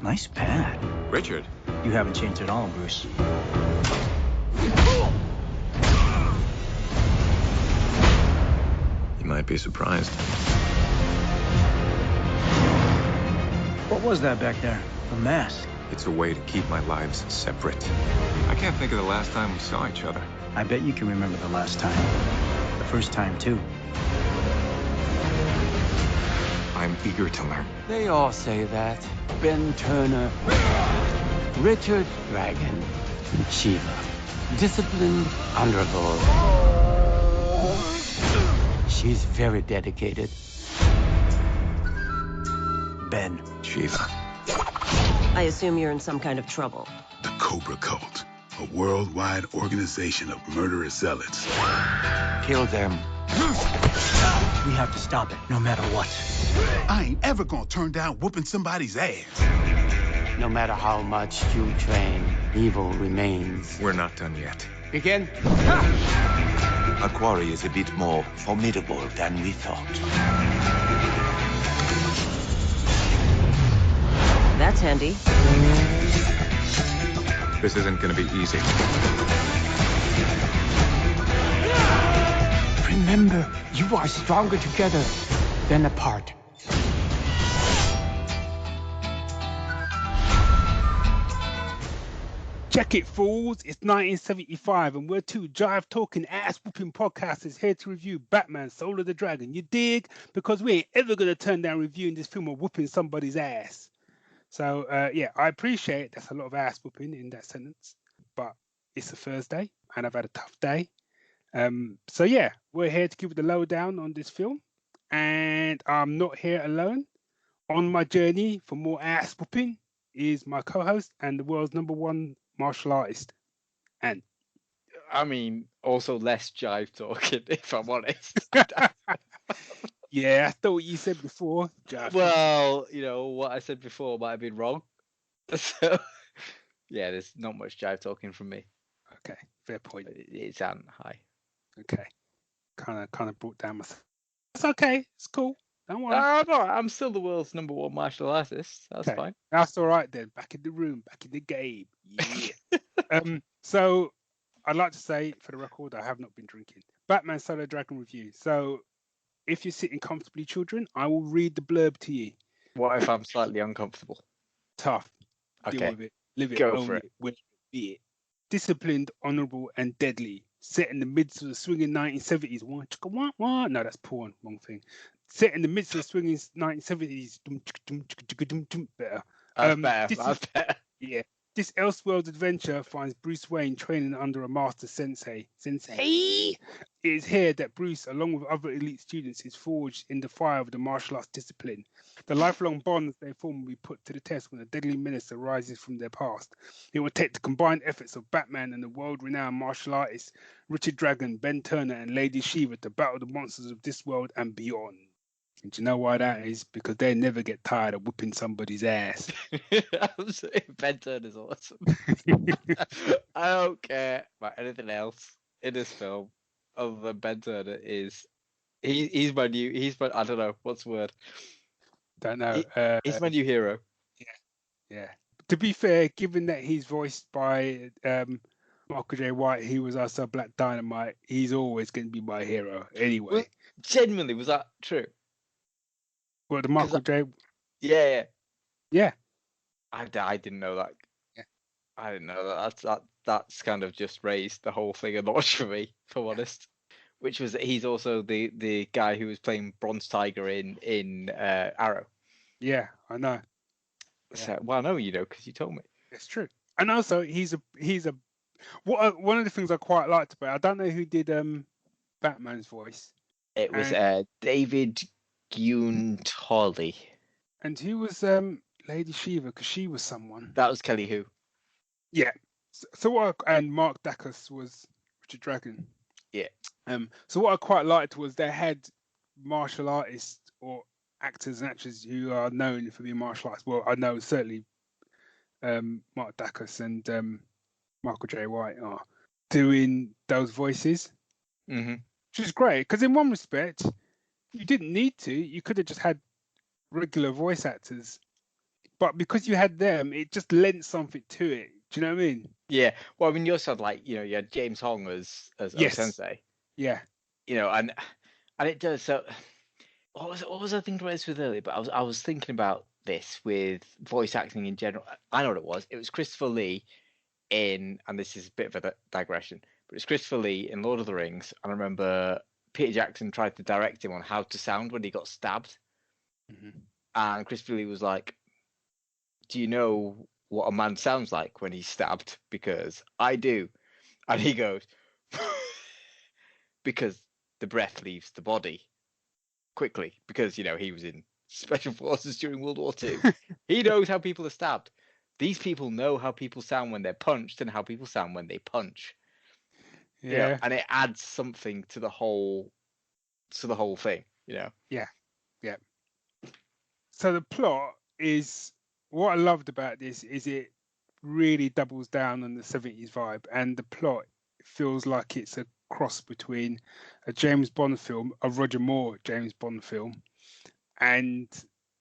Nice pad. Richard. You haven't changed at all, Bruce. You might be surprised. What was that back there? A mask? It's a way to keep my lives separate. I can't think of the last time we saw each other. I bet you can remember the last time. The first time, too. I'm eager to learn. They all say that. Ben Turner, Richard Dragon, Shiva. Disciplined, honorable. She's very dedicated. Ben. Shiva. I assume you're in some kind of trouble. The Cobra Cult, a worldwide organization of murderous zealots. Kill them. We have to stop it, no matter what. I ain't ever gonna turn down whooping somebody's ass. No matter how much you train, evil remains. We're not done yet. Begin. A quarry is a bit more formidable than we thought. That's handy. This isn't gonna be easy. Remember, you are stronger together than apart. Check it, fools. It's 1975, and we're two jive-talking, ass-whooping podcasters here to review Batman, Soul of the Dragon. You dig? Because we ain't ever going to turn down reviewing this film or whooping somebody's ass. So, yeah, I appreciate that's a lot of ass-whooping in that sentence, but it's a Thursday, and I've had a tough day. So, yeah, we're here to give the lowdown on this film, and I'm not here alone. On my journey for more ass-whooping is my co-host and the world's #1 martial artist, Ant. I mean, also less jive talking, if I'm honest. Yeah, I thought what you said before. Jive. Well, you know, what I said before might have been wrong. So, yeah, there's not much jive talking from me. Okay, fair point. It's Ant. Hi. Okay, kind of brought down myself. It's okay. It's cool. Don't worry. No, I'm still the world's #1 martial artist. That's fine. That's all right then. Back in the room, back in the game. Yeah. So I'd like to say, for the record, I have not been drinking. Batman Soul of the Dragon review. So if you're sitting comfortably, children, I will read the blurb to you. What if I'm slightly uncomfortable? Tough. Okay. Deal with it. Live it. Go for it. Will be it. Disciplined, honourable, and deadly. Set in the midst of the swinging 1970s. What? No, that's porn. Wrong thing. Set in the midst of the swinging 1970s. Better. That's better. Yeah. This Elseworlds adventure finds Bruce Wayne training under a master sensei. It is here that Bruce, along with other elite students, is forged in the fire of the martial arts discipline. The lifelong bonds they form will be put to the test when a deadly menace arises from their past. It will take the combined efforts of Batman and the world-renowned martial artists Richard Dragon, Ben Turner, and Lady Shiva to battle the monsters of this world and beyond. And do you know why that is? Because they never get tired of whipping somebody's ass. Ben Turner's awesome. I don't care about anything else in this film other than Ben Turner he's my I don't know, what's the word? Don't know. He's my new hero. Yeah. To be fair, given that he's voiced by Michael J. White, he was also Black Dynamite, he's always going to be my hero anyway. Well, genuinely, was that true? Well, the Michael J. Yeah. Yeah. I didn't know that. Yeah. I didn't know that. That's kind of just raised the whole thing a notch for me, if I'm honest. Which was that he's also the guy who was playing Bronze Tiger in Arrow. Yeah, I know. So, well, I know you know because you told me. It's true. And also, one of the things I quite liked about it, I don't know who did Batman's voice. It was David Guntoli. And who was Lady Shiva? Because she was someone. That was Kelly Hu. Yeah. And Mark Dacus was Richard Dragon. Yeah. So what I quite liked was they had martial artists or actors and actresses who are known for being martial artists. Well, I know certainly Mark Dacus and Michael J. White are doing those voices. Mm-hmm. Which is great, because in one respect, you didn't need to. You could have just had regular voice actors but because you had them, it just lent something to it. Do you know what I mean? Yeah. Well, I mean, you also had like, you had James Hong as Yes. Sensei. Yeah. And it does. So what was I thinking about this with earlier? But I was thinking about this with voice acting in general. I know what it was. It was Christopher Lee in, and this is a bit of a digression, but it's Christopher Lee in Lord of the Rings. And I remember Peter Jackson tried to direct him on how to sound when he got stabbed. Mm-hmm. And Christopher Lee was like, "Do you know what a man sounds like when he's stabbed? Because I do." And he goes, "Because the breath leaves the body quickly. Because he was in special forces during World War II. He knows how people are stabbed. These people know how people sound when they're punched and how people sound when they punch." Yeah. And it adds something to the whole thing. Yeah. Yeah. So the plot is, what I loved about this is it really doubles down on the 70s vibe, and the plot feels like it's a cross between a James Bond film, a Roger Moore James Bond film, and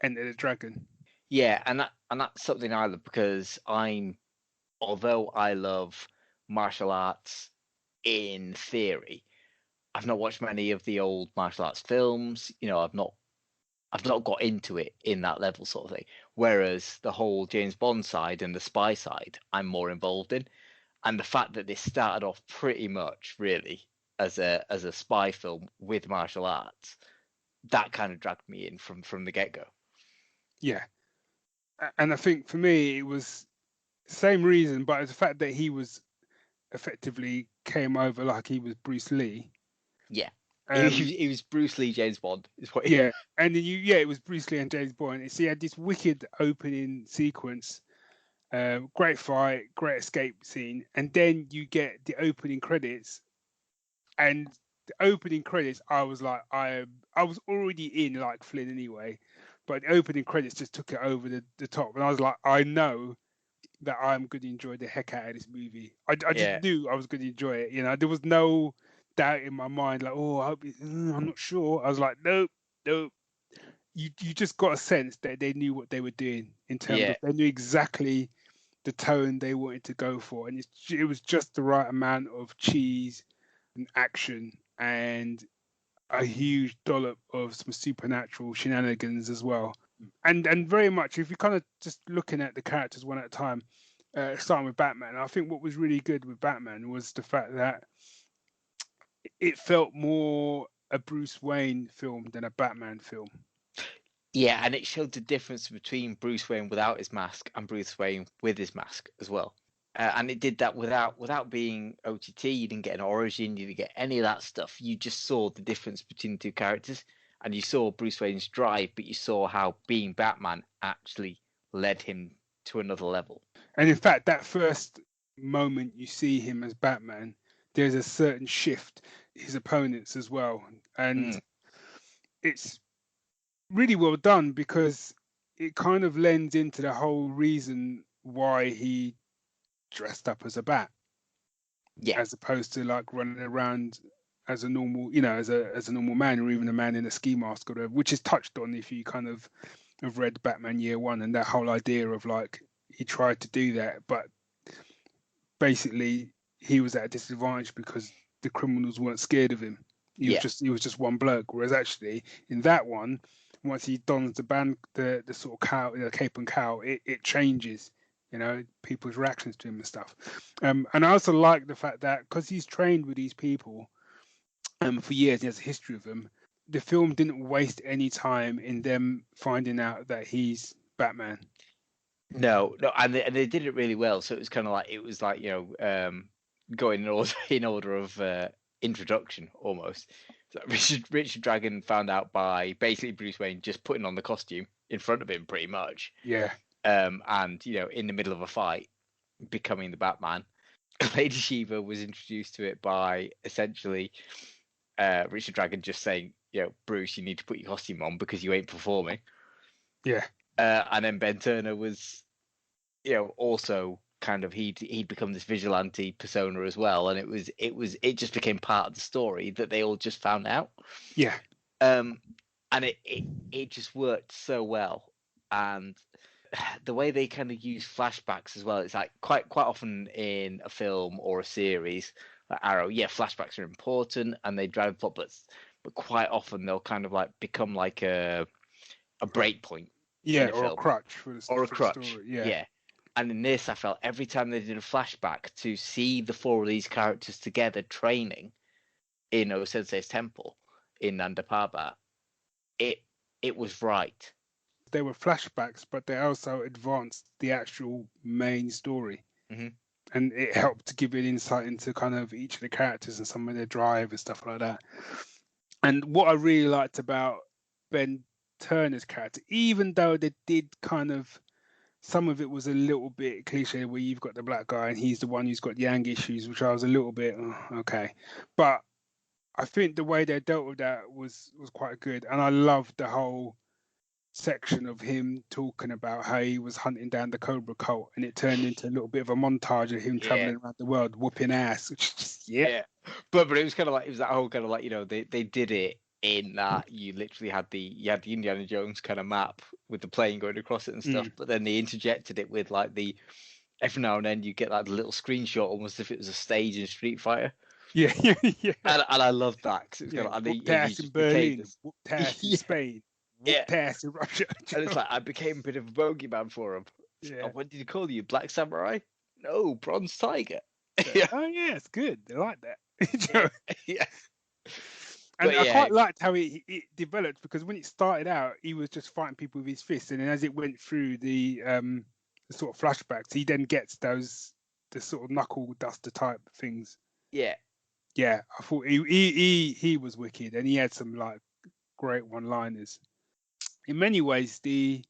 Enter the Dragon. Yeah, and that's something I love, because although I love martial arts in theory, I've not watched many of the old martial arts films. I've not got into it in that level, sort of thing. Whereas the whole James Bond side and the spy side, I'm more involved in. And the fact that this started off pretty much really as a spy film with martial arts, that kind of dragged me in from the get-go. Yeah. And I think for me, it was the same reason, but it's the fact that he was effectively came over like he was Bruce Lee. Yeah. He was Bruce Lee James Bond, is what yeah, and then it was Bruce Lee and James Bond. So he had this wicked opening sequence, great fight, great escape scene, and then you get the opening credits. And the opening credits, I was like, I was already in like Flynn anyway, but the opening credits just took it over the top, and I was like, I know that I'm going to enjoy the heck out of this movie. I just knew I was going to enjoy it. There was no doubt in my mind, like, oh, I hope I'm not sure. I was like, nope. You just got a sense that they knew what they were doing in terms of, they knew exactly the tone they wanted to go for, and it was just the right amount of cheese and action and a huge dollop of some supernatural shenanigans as well. And very much, if you're kind of just looking at the characters one at a time, starting with Batman, I think what was really good with Batman was the fact that it felt more a Bruce Wayne film than a Batman film. Yeah, and it showed the difference between Bruce Wayne without his mask and Bruce Wayne with his mask as well. And it did that without being OTT. You didn't get an origin. You didn't get any of that stuff. You just saw the difference between the two characters, and you saw Bruce Wayne's drive, but you saw how being Batman actually led him to another level. And in fact, that first moment you see him as Batman, there's a certain shift, his opponents as well. And it's really well done, because it kind of lends into the whole reason why he dressed up as a bat, as opposed to like running around as a normal, as a normal man, or even a man in a ski mask or whatever, which is touched on if you kind of have read Batman Year One, and that whole idea of like he tried to do that, but basically he was at a disadvantage because the criminals weren't scared of him. He was just one bloke. Whereas actually in that one, once he dons the sort of cow, cape and cowl, it changes, people's reactions to him and stuff. And I also like the fact that because he's trained with these people for years, he has a history of them. The film didn't waste any time in them finding out that he's Batman. No, and they did it really well. So it was kind of like going in order of introduction almost. So Richard Dragon found out by basically Bruce Wayne just putting on the costume in front of him, pretty much. Yeah. And in the middle of a fight, becoming the Batman. Lady Shiva was introduced to it by essentially Richard Dragon just saying, Bruce, you need to put your costume on because you ain't performing. Yeah. And then Ben Turner was, also kind of he'd become this vigilante persona as well, and it just became part of the story that they all just found out. Yeah. And it just worked so well, and the way they kind of use flashbacks as well. It's like quite often in a film or a series like Arrow, yeah, flashbacks are important and they drive plot, but quite often they'll kind of like become like a break point in a or film. a crutch for the Or a for the crutch. story. Yeah. And in this, I felt every time they did a flashback to see the four of these characters together training in O-Sensei's temple in Nanda Parbat, it was right. They were flashbacks, but they also advanced the actual main story. Mhm. And it helped to give an insight into kind of each of the characters and some of their drive and stuff like that. And what I really liked about Ben Turner's character, even though they did kind of, some of it was a little bit cliche where you've got the black guy and he's the one who's got yang issues, which I was a little bit, okay. But I think the way they dealt with that was quite good. And I loved the whole section of him talking about how he was hunting down the Cobra cult, and it turned into a little bit of a montage of him traveling around the world whooping ass, which is just, but it was kind of like, it was that whole kind of like, they did it in that you literally had the Indiana Jones kind of map with the plane going across it and stuff, but then they interjected it with like the every now and then you get like a little screenshot almost as if it was a stage in Street Fighter. Yeah. And I loved that because it was kind of like, whooped ass in Berlin, whooped ass in Spain, whooped ass in Russia. And it's like I became a bit of a bogeyman for him. Oh, what did he call you? Black Samurai? No, Bronze Tiger. Oh yeah, it's good. They like that. Yeah. And I quite liked how it developed, because when it started out, he was just fighting people with his fists, and then as it went through the sort of flashbacks, he then gets the sort of knuckle duster type things. Yeah, I thought he was wicked, and he had some like great one-liners. In many ways, the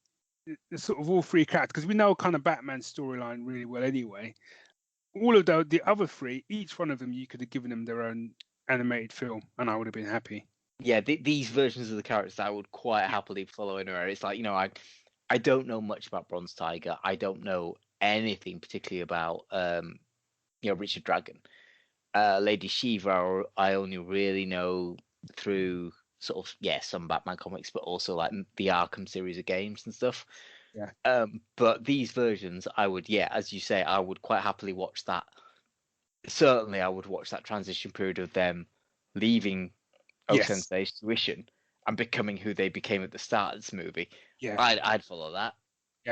sort of all three characters, because we know kind of Batman's storyline really well anyway. All of the other three, each one of them, you could have given them their own animated film, and I would have been happy. Yeah, these versions of the characters I would quite happily follow in her. It's like, I don't know much about Bronze Tiger. I don't know anything particularly about Richard Dragon. Lady Shiva, I only really know through sort of some Batman comics, but also like the Arkham series of games and stuff. But these versions, I would, as you say, I would quite happily watch that. Certainly, I would watch that transition period of them leaving O-Sensei's tuition and becoming who they became at the start of this movie. I'd follow that.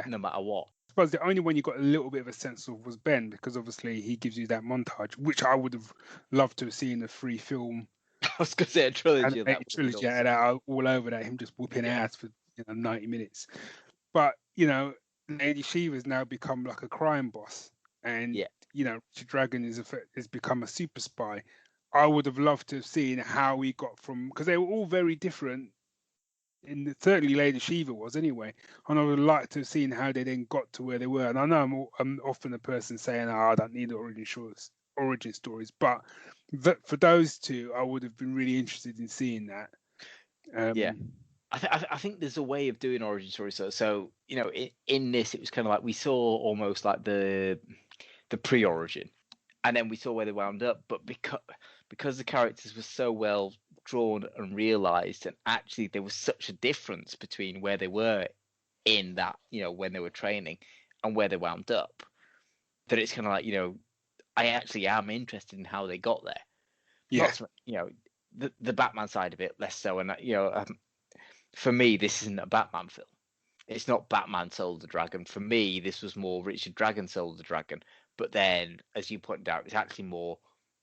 No matter what. I suppose the only one you got a little bit of a sense of was Ben, because obviously he gives you that montage, which I would have loved to have seen a free film. I was going to say a trilogy. Out all over that, him just whooping ass for 90 minutes. But Lady Shiva's now become like a crime boss, and Richard Dragon has become a super spy. I would have loved to have seen how he got from, because they were all very different. Certainly Lady Shiva was anyway, and I would have liked to have seen how they then got to where they were. And I know I'm often a person saying, I don't need origin stories, but for those two, I would have been really interested in seeing that. I think there's a way of doing origin stories. So in this, it was kind of like we saw almost like the pre-origin, and then we saw where they wound up. But because the characters were so well drawn and realized, and actually there was such a difference between where they were in that, when they were training and where they wound up, that it's kind of like, I actually am interested in how they got there. The Batman side of it less so. And for me, this isn't a Batman film. It's not Batman Soul of the Dragon. For me, this was more Richard Dragon Soul of the Dragon. But then, as you pointed out, it's actually more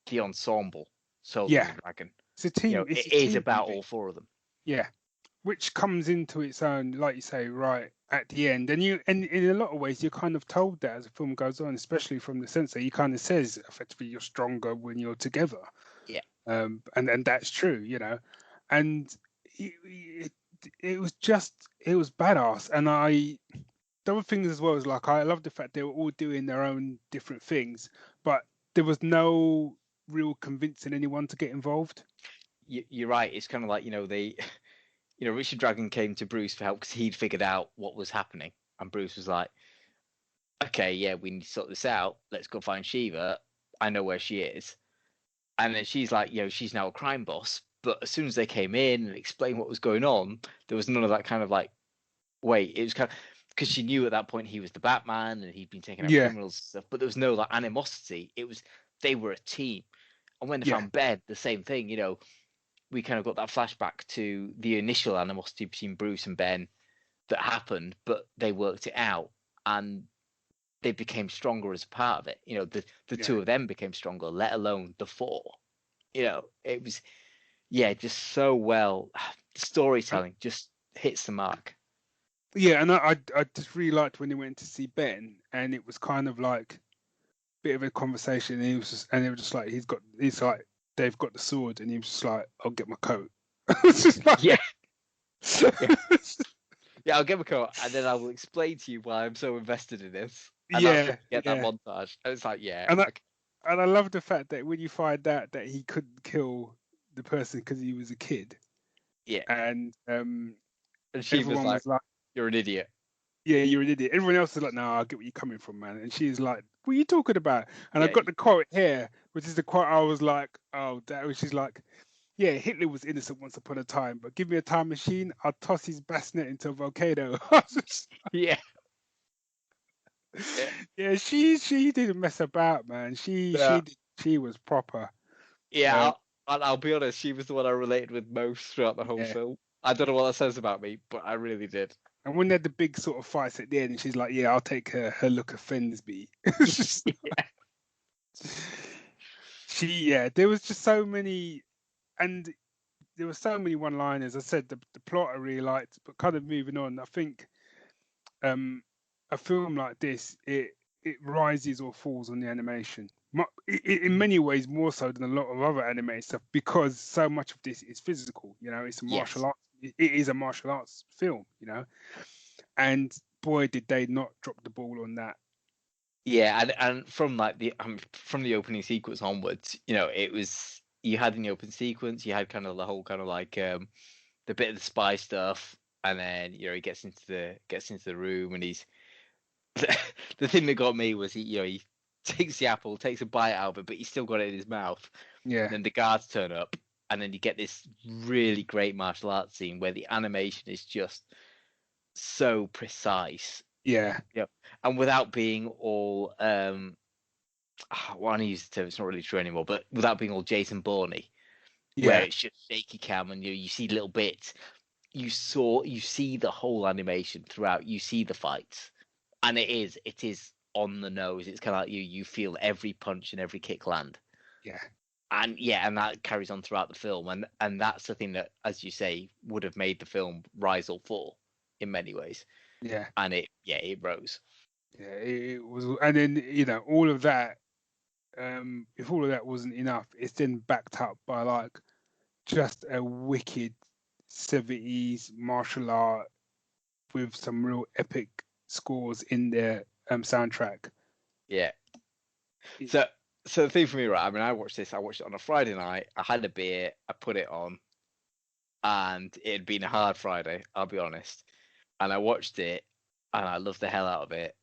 the ensemble Soul of the Dragon. It's a team. It is about all four of them. Yeah, which comes into its own, like you say, right at the end. And in a lot of ways, you're kind of told that as the film goes on, especially from the sensei. He kind of says, effectively, you're stronger when you're together. Yeah. And that's true, And it was badass. And the other things as well is like, I love the fact they were all doing their own different things, but there was no real convincing anyone to get involved. You're right. It's kind of like, Richard Dragon came to Bruce for help because he'd figured out what was happening. And Bruce was like, okay, we need to sort this out. Let's go find Shiva. I know where she is. And then she's like, she's now a crime boss. But as soon as they came in and explained what was going on, there was none of that kind of like, wait, it was kind of, because she knew at that point he was the Batman and he'd been taking out Yeah. criminals and stuff, but there was no like animosity. It was they were a team. And when they Yeah. found Ben, the same thing, you know, we kind of got that flashback to the initial animosity between Bruce and Ben that happened, but they worked it out and they became stronger as a part of it. You know, the Yeah. two of them became stronger, let alone the four. You know, it was just so well. The storytelling just hits the mark. Yeah, and I just really liked when he went to see Ben, and it was kind of like a bit of a conversation. And he was just, and they were just like, he's like, they've got the sword, and he was just like, I'll get my coat. It's just like, Yeah. Yeah, I'll get my coat, and then I will explain to you why I'm so invested in this. And that's when you get that montage. And it's like, yeah. And I love the fact that when you find out that he couldn't kill the person because he was a kid. Yeah. And she everyone was like, you're an idiot. Yeah, you're an idiot. Everyone else is like, no, I get where you're coming from, man. And she's like, what are you talking about? And Yeah, I've got the quote here, which is the quote I was like, oh, that was, she's like, yeah, Hitler was innocent once upon a time, but give me a time machine, I'll toss his bassinet into a volcano. Yeah. Yeah, she didn't mess about, man. She was proper. Yeah, I'll be honest, she was the one I related with most throughout the whole film. I don't know what that says about me, but I really did. And when they had the big sort of fights at the end, she's like, yeah, I'll take her look offends me. There was just so many, and there were so many one-liners. I said the plot I really liked, but kind of moving on, I think a film like this, it rises or falls on the animation. In many ways, more so than a lot of other animated stuff, because so much of this is physical. You know, it's a martial arts. It is a martial arts film. You know, and boy, did they not drop the ball on that. Yeah, and from like from the opening sequence onwards, you know, it was you had in the open sequence, you had kind of the whole kind of like the bit of the spy stuff, and then you know he gets into the room and he's the thing that got me was he takes the apple, takes a bite out of it, but he's still got it in his mouth. Yeah. And then the guards turn up, and then you get this really great martial arts scene where the animation is just so precise. Yeah. Yeah. And without being all well, I want to use the term, it's not really true anymore, but without being all Jason Bourne, where it's just shaky cam and you see little bits. You see the whole animation throughout. You see the fights, and it is on the nose. It's kind of like you feel every punch and every kick land. Yeah. And that carries on throughout the film, and that's the thing that, as you say, would have made the film rise or fall in many ways. Yeah. And it rose. Yeah, it was, and then you know all of that. If all of that wasn't enough, it's then backed up by like just a wicked 70s martial art with some real epic scores in their soundtrack. Yeah. So the thing for me, right? I mean, I watched it on a Friday night. I had a beer. I put it on, and it had been a hard Friday. I'll be honest. And I watched it, and I loved the hell out of it.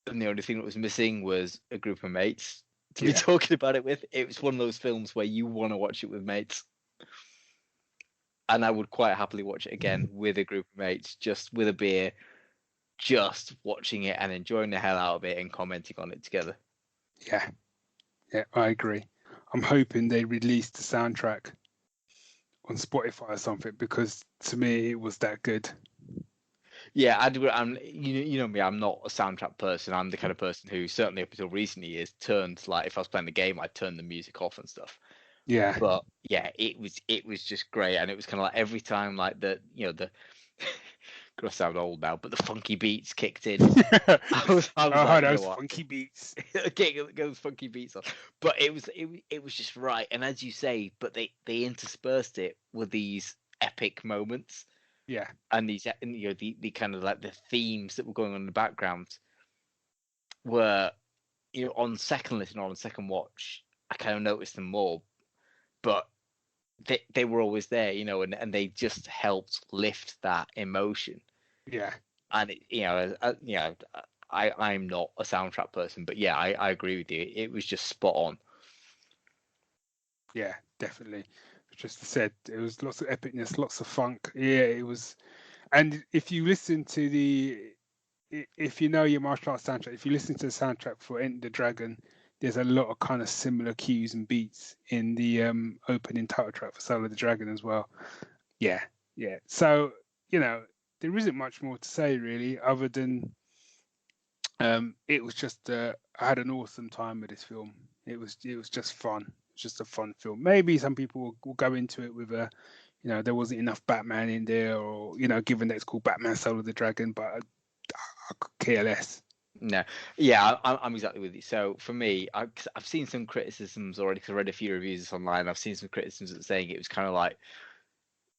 And the only thing that was missing was a group of mates to be talking about it with. It was one of those films where you want to watch it with mates. And I would quite happily watch it again with a group of mates, just with a beer, just watching it and enjoying the hell out of it and commenting on it together. Yeah, I agree. I'm hoping they release the soundtrack on Spotify or something, because to me it was that good. Yeah, you know me, I'm not a soundtrack person. I'm the kind of person who, certainly up until recent years, turned, like, if I was playing the game, I'd turn the music off and stuff. Yeah. But yeah, it was just great, and it was kind of like every time, like the gonna sound old now, but the funky beats kicked in. I was like, those funky beats. Get those funky beats on. But it was just right, and as you say, but they interspersed it with these epic moments. Yeah. And these, the kind of like the themes that were going on in the background were, on second listen or on second watch, I kind of noticed them more, but they were always there, and they just helped lift that emotion. Yeah. And I'm not a soundtrack person, but yeah, I agree with you. It was just spot on. Yeah, definitely. Just said, it was lots of epicness, lots of funk. Yeah, it was. And if you listen to the if you know your martial arts soundtrack, if you listen to the soundtrack for Enter the Dragon, there's a lot of kind of similar cues and beats in the opening title track for Soul of the Dragon as well. Yeah. So, there isn't much more to say really, other than it was just I had an awesome time with this film. It was just fun. It's just a fun film. Maybe some people will go into it with a, there wasn't enough Batman in there, or given that it's called Batman Soul of the Dragon, but I could care less. No, yeah, I'm exactly with you. So for me, I've seen some criticisms already, because I read a few reviews online. I've seen some criticisms that saying it was kind of like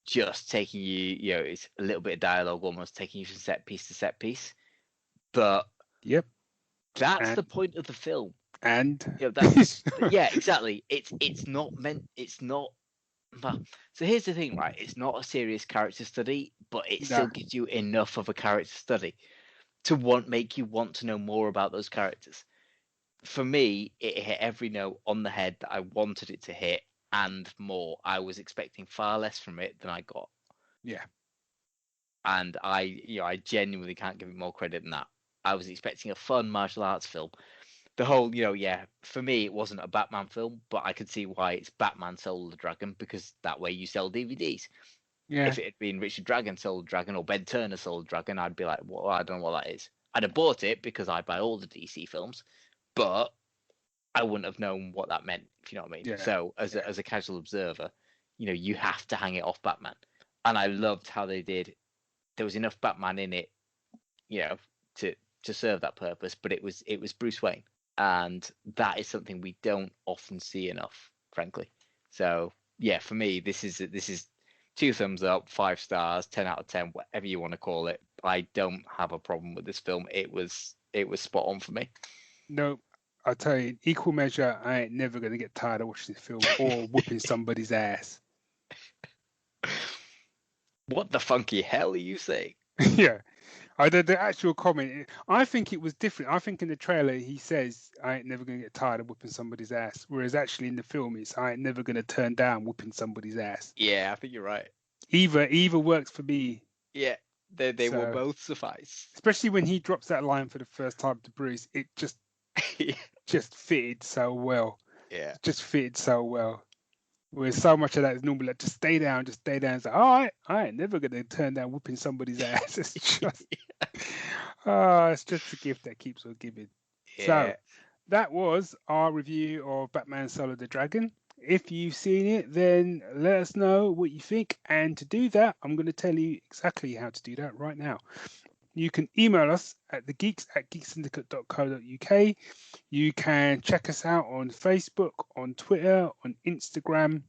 just taking you, it's a little bit of dialogue, almost taking you from set piece to set piece. But yep, that's the point of the film. And that's yeah, exactly. It's not meant. It's not. So here's the thing, right? It's not a serious character study, but it still gives you enough of a character study to make you want to know more about those characters. For me, it hit every note on the head that I wanted it to hit, and more. I was expecting far less from it than I got. Yeah. And I genuinely can't give it more credit than that. I was expecting a fun martial arts film. The whole, for me, it wasn't a Batman film, but I could see why it's Batman Soul of the Dragon, because that way you sell DVDs. Yeah. If it had been Richard Dragon Soul of the Dragon or Ben Turner Soul of the Dragon, I'd be like, well, I don't know what that is. I'd have bought it because I buy all the DC films, but I wouldn't have known what that meant, if you know what I mean. Yeah. So as a casual observer, you have to hang it off Batman. And I loved how they did. There was enough Batman in it, to serve that purpose, but it was Bruce Wayne. And that is something we don't often see enough, frankly. So yeah, for me, this is 2 thumbs up, 5 stars, 10 out of 10, whatever you want to call it. I don't have a problem with this film. It was spot on for me. No, I'll tell you, in equal measure, I ain't never going to get tired of watching this film or whooping somebody's ass. What the funky hell are you saying? Yeah. The actual comment, I think it was different. I think in the trailer he says, I ain't never going to get tired of whooping somebody's ass. Whereas actually in the film, it's, I ain't never going to turn down whooping somebody's ass. Yeah, I think you're right. Either works for me. Yeah, they will both suffice. Especially when he drops that line for the first time to Bruce, it just fitted so well. Yeah. It just fitted so well. Where so much of that is normally like, just stay down. It's like, all right, I ain't never going to turn down whooping somebody's ass. It's just, it's just a gift that keeps on giving. Yeah. So that was our review of Batman Soul of the Dragon. If you've seen it, then let us know what you think. And to do that, I'm going to tell you exactly how to do that right now. You can email us at thegeeks@geeksyndicate.co.uk. You can check us out on Facebook, on Twitter, on Instagram.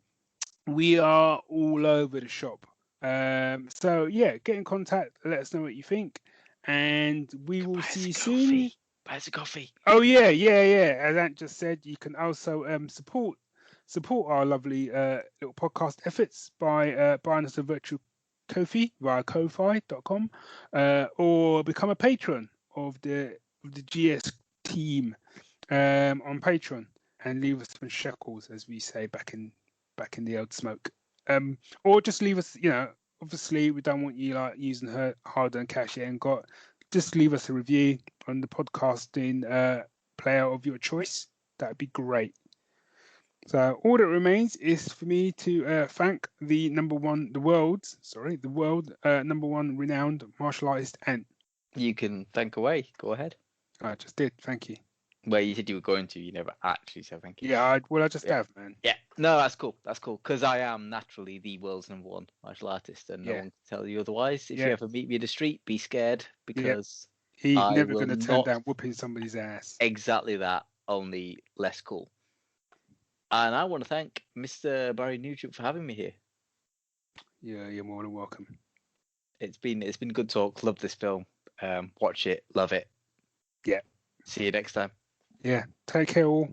We are all over the shop. So yeah, get in contact. Let us know what you think, and we will see you soon. Buy us a coffee. Oh yeah. As Ant just said, you can also support our lovely little podcast efforts by buying us a virtual Ko-fi via ko-fi.com, or become a patron of the GS team on Patreon and leave us some shekels, as we say back in the old smoke, or just leave us, obviously we don't want you like using her hard-earned cash you ain't got. Just leave us a review on the podcasting player of your choice. That'd be great. So all that remains is for me to thank the world number one renowned martial artist Ant. You can thank away. Go ahead. I just did. Thank you. Well, you said you were going to. You never actually said thank you. Yeah, I just have, man. Yeah. No, that's cool. That's cool. Because I am naturally the world's number one martial artist, and no one can tell you otherwise. If you ever meet me in the street, be scared, because he's never going to turn down whooping somebody's ass. Exactly that. Only less cool. And I want to thank Mr. Barry Nugent for having me here. Yeah, you're more than welcome. It's been good talk. Love this film. Watch it. Love it. Yeah. See you next time. Yeah. Take care all.